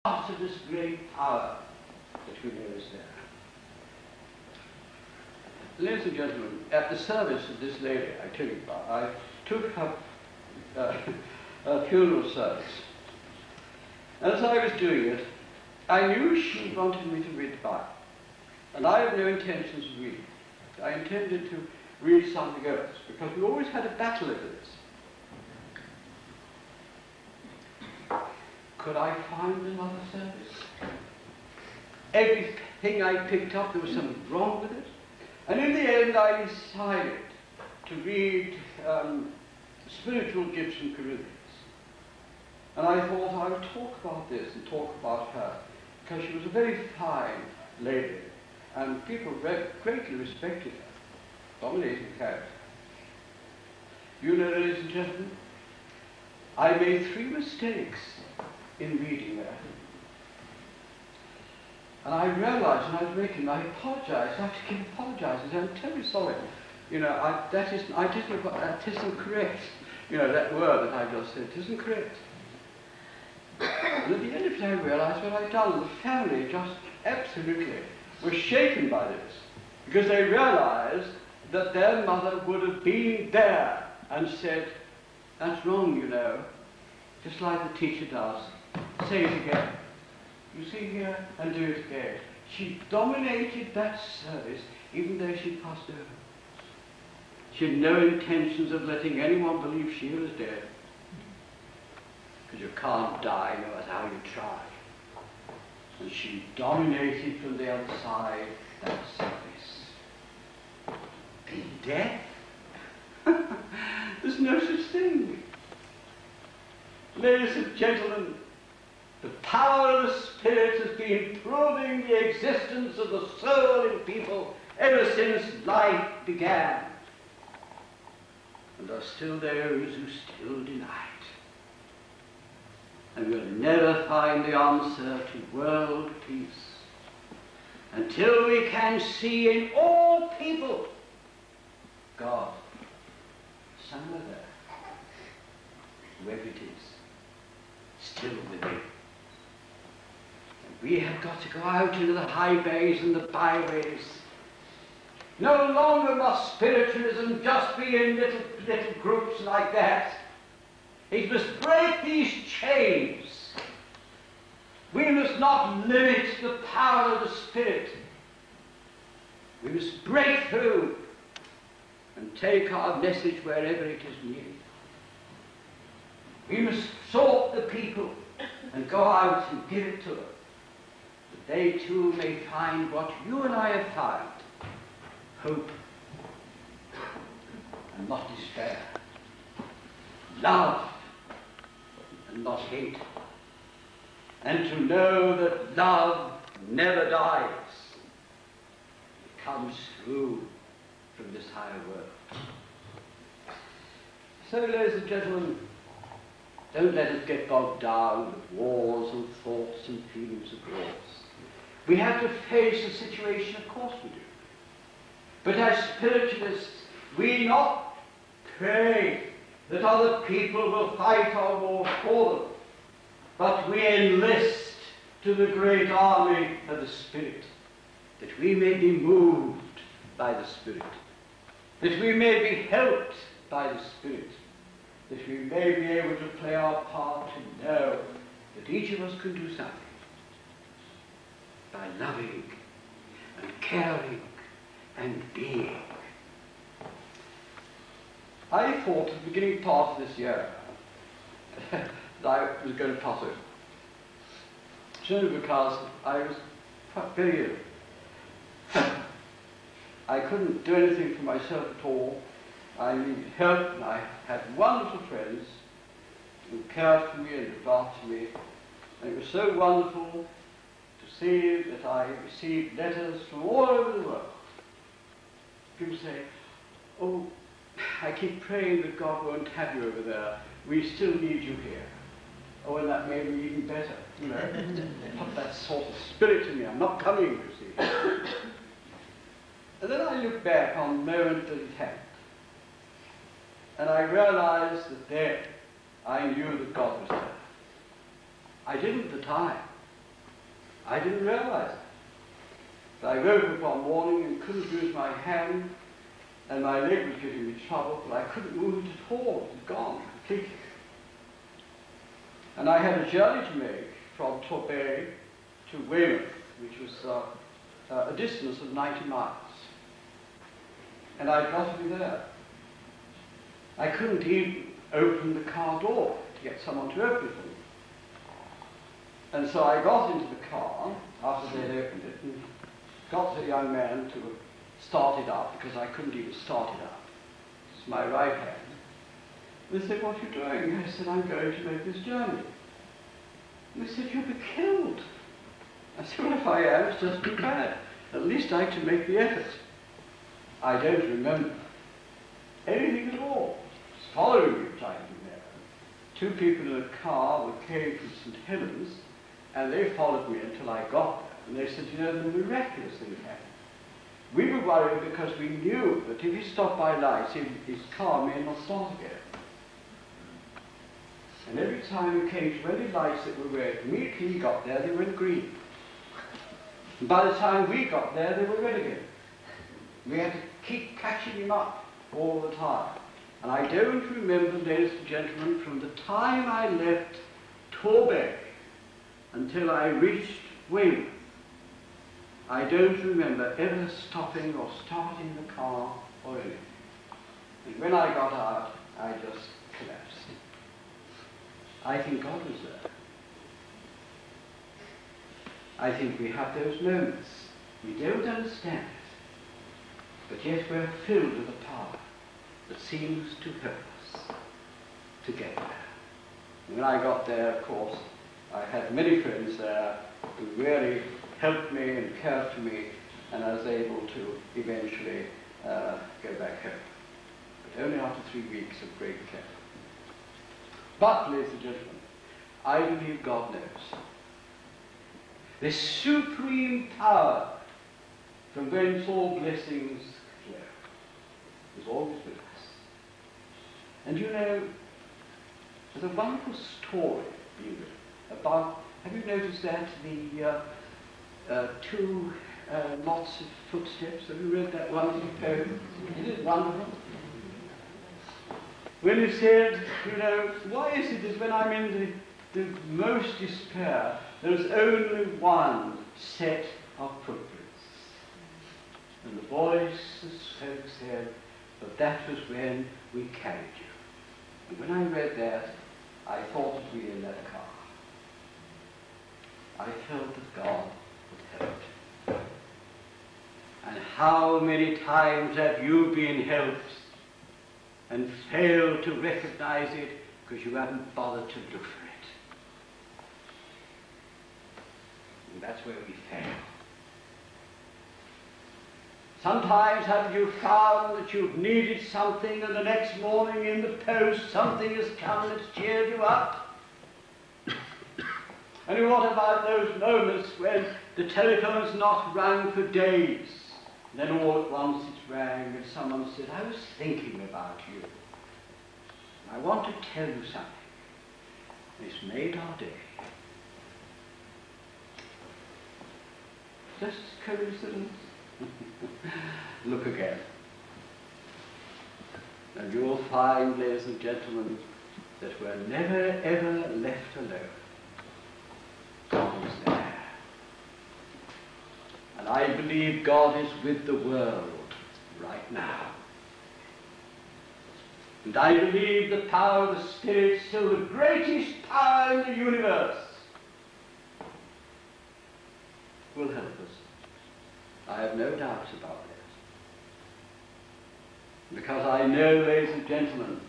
part of this great power that we know is there. Ladies and gentlemen, at the service of this lady I tell you about, I took her funeral service. And as I was doing it, I knew she wanted me to read the Bible. And I had no intentions of reading it. I intended to read something else, because we always had a battle over this. Could I find another service? Everything I picked up, there was something wrong with it. And in the end, I decided to read Spiritual Gifts from Corinthians. And I thought I would talk about this and talk about her, because she was a very fine lady, and people greatly respected her. Dominating character. You know, ladies and gentlemen, I made 3 mistakes in reading that. And I realized when I was making them, I apologized. I have to keep apologizing. I'm terribly sorry. You know, that isn't correct. You know, that word that I just said isn't correct. And at the end of it, I realized what I'd done. The family just absolutely was shaken by this, because they realized that their mother would have been there and said, "That's wrong, you know," just like the teacher does. "Say it again. You see here, and do it again." She dominated that service, even though she passed over. She had no intentions of letting anyone believe she was dead, because you can't die no matter how you try. And she dominated from the other side that service. Death? There's no such thing. Ladies and gentlemen, the power of the Spirit has been proving the existence of the soul in people ever since life began. And there are still those who still deny it. And we'll never find the answer to world peace until we can see in all people God, somewhere there, whoever it is, still within. And we have got to go out into the highways and the byways. No longer must spiritualism just be in little groups like that. It must break these chains. We must not limit the power of the Spirit. We must break through and take our message wherever it is needed. We must sort the people and go out and give it to them, that they too may find what you and I have found, hope and not despair, love and not hate, and to know that love never dies. It comes through from this higher world. So, ladies and gentlemen, don't let us get bogged down with wars and thoughts and feelings of wars. We have to face the situation, of course we do. But as spiritualists, we not pray that other people will fight our war for them, but we enlist to the great army of the Spirit, that we may be moved by the Spirit, that we may be helped by the Spirit, that we may be able to play our part and know that each of us can do something by loving and caring and being. I thought at the beginning part of this year that I was going to pass it, simply because I was very ill. I couldn't do anything for myself at all. I needed help, and I had wonderful friends who cared for me and looked after me. And it was so wonderful to see that I received letters from all over the world. People say, "Oh, I keep praying that God won't have you over there. We still need you here." Oh, and that made me even better, you know. Put that sort of spirit in me. I'm not coming, you see. And then I look back on the moment that it happened. And I realized that then I knew that God was there. I didn't at the time. I didn't realize it. So I woke up one morning and couldn't use my hand, and my leg was giving me trouble, but I couldn't move it at all. It was gone completely. And I had a journey to make from Torbay to Weymouth, which was a distance of 90 miles. And I'd got to be there. I couldn't even open the car door to get someone to open it for me. And so I got into the car after they'd opened it and got the young man to start it up, because I couldn't even start it up. It's my right hand. They said, "What are you doing?" I said, "I'm going to make this journey." And they said, "You'll be killed." I said, "Well, if I am, it's just too bad. At least I can make the effort." I don't remember anything at all. It's following me, which I didn't know. Two people in a car came from St. Helens, and they followed me until I got there. And they said, "You know, the miraculous thing happened." We were worried because we knew that if he stopped by lights, his car may not start again. And every time we came to any lights that were red, immediately he got there, they went green. And by the time we got there, they were red again. We had to keep catching him up all the time. And I don't remember, ladies and gentlemen, from the time I left Torbay until I reached Weymouth, I don't remember ever stopping or starting the car or anything. And when I got out, I just collapsed. I think God was there. I think we have those moments. We don't understand it, but yet we're filled with a power that seems to help us to get there. And when I got there, of course, I had many friends there who really helped me and cared for me, and I was able to eventually go back home. But only after 3 weeks of great care. But, ladies and gentlemen, I believe God knows. This supreme power from whence all blessings flow is always with us. And you know, there's a wonderful story being written about, have you noticed that, the two lots of footsteps? Have you read that wonderful poem? Isn't it wonderful? When he said, you know, why is it that when I'm in the most despair, there's only one set of footprints? And the voice of folk said, but that was when we carried you. And when I read that, I thought of me in that car. I felt that God had helped. And how many times have you been helped and failed to recognize it because you haven't bothered to look for it? And that's where we fail. Sometimes have you found that you've needed something and the next morning in the post something has come that's cheered you up? And what about those moments when the telephone's not rung for days? Then all at once it rang and someone said, I was thinking about you. I want to tell you something. It's made our day. Just coincidence? Look again. And you'll find, ladies and gentlemen, that we're never ever left alone. God is there. And I believe God is with the world right now. And I believe the power of the Spirit is still the greatest power in the universe. Will help us. I have no doubts about that. Because I know, ladies and gentlemen,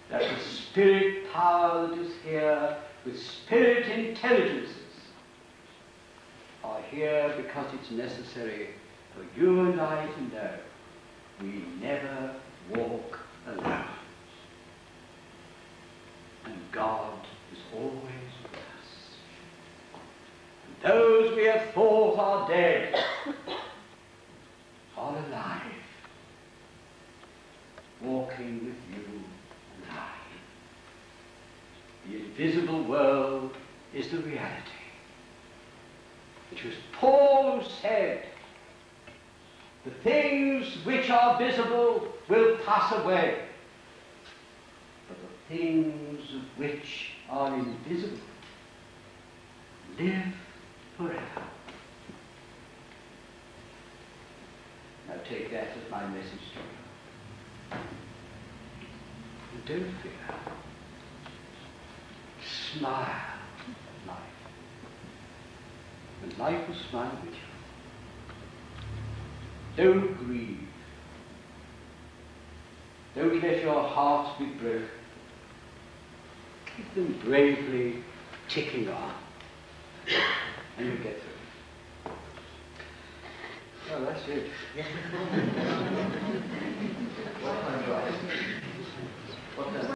that the spirit power that is here with spirit intelligences are here because it's necessary for you and I to know we never walk alone. And God is always with us. And those we have thought are dead are alive, walking with you and I. The invisible world is the reality. Which was Paul said, the things which are visible will pass away, but the things which are invisible live forever. Now take that as my message to you. And don't fear. Smile at life. And life will smile with you. Don't grieve. Don't let your hearts be broken. Keep them bravely ticking on. And you'll get through. Well, that's it. What time do I? What time?